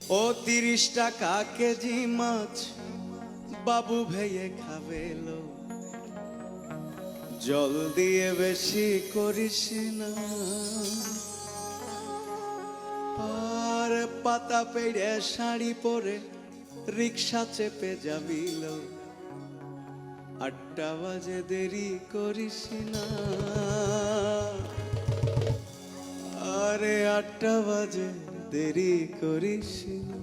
ও 30 টাকা কেজি মাছ বাবু ভেয়ে খাবে লো, জল দিয়ে বেশি করিস না। আর পাতা পেড়ে শাড়ি পরে রিক্সা চেপে যাবি লো, 8টা বাজে দেরি করিস না। আরে 8টা বাজে দেরি করিস না।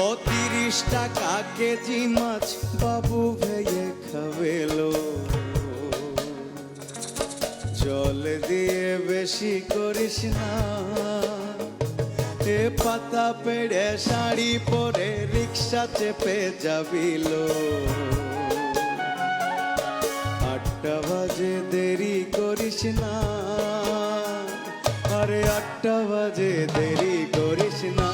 ও 30 টাকা কেজি মাছ বাবু ভেয়ে খাবে লো, জল দিয়ে বেশি করিস না। এ পাতা পেড়ে শাড়ি পরে রিক্সা চেপে যাবি লো, 8টা বাজে দেরি করিস না। আরে 8টা বাজে দেরি করিস না।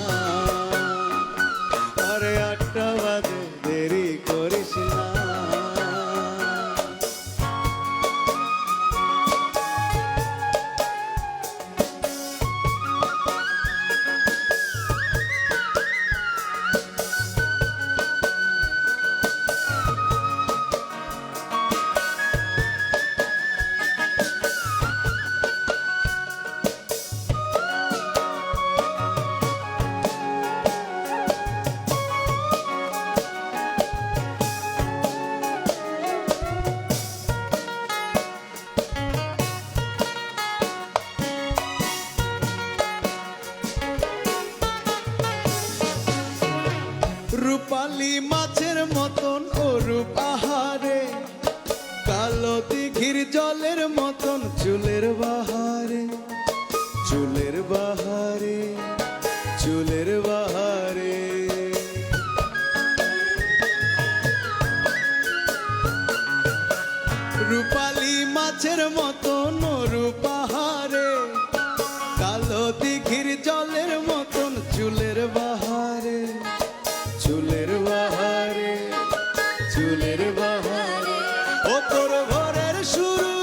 আরে 8টা বাজে দেরি করিস না। রূপালী মাছের মতন ও রূপ আহারে, কালো দিঘির জলের মতন চুলের বাহারে, চুলের বাহারে, চুলের বাহারে। রূপালী মাছের মতন ও রূপ আহারে, কালো দিঘির জলের মতন চুলের বাহারে, চুলের বাহারে, চুলের বাহারে। ও তোর ভোরের শুরু,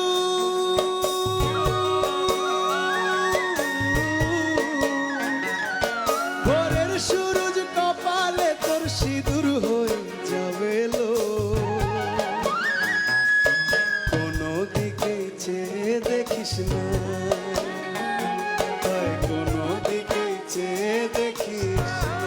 ভোরের সূরজ কপালে তোর সিঁদুর হয়ে যাবে লো, কোনো দিকে চেয়ে দেখিস না, কোনো দিকে চেয়ে দেখিস না।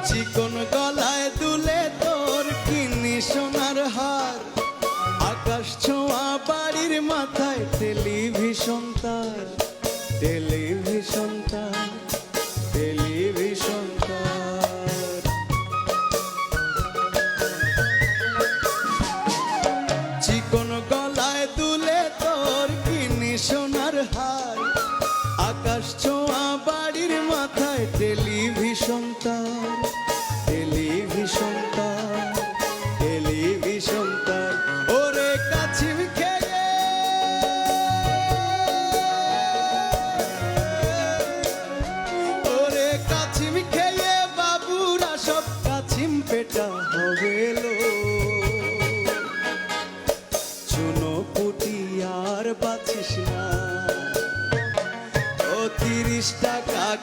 চিকন গলায় দুলে তোর কিনি সোনার হার, আকাশ ছোঁয়া বাড়ির মাথায় টেলিভিশন তার, টেলিভিশন তার, টেলিভিশন তার। চিকন গলায় দুলে তোর কিনি সোনার হার, আকাশ ছোঁয়া বাড়ির মাথায় টেলিভিশন তার, টেলিভিশন তার, টেলিভিশন তার।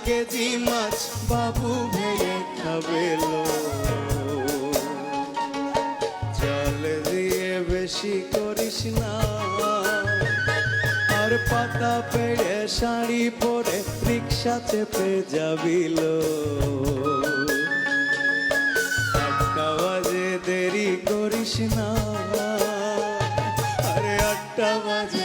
কেজি মাছ বাবু ভেঙে খাবে লো। জল দিয়ে বেশি করিস না, আর পাতা পেড়ে শাড়ি পরে রিক্সা চেপে যাবিলো। 8টা বাজে দেরি করিস না, আরে 8টা বাজে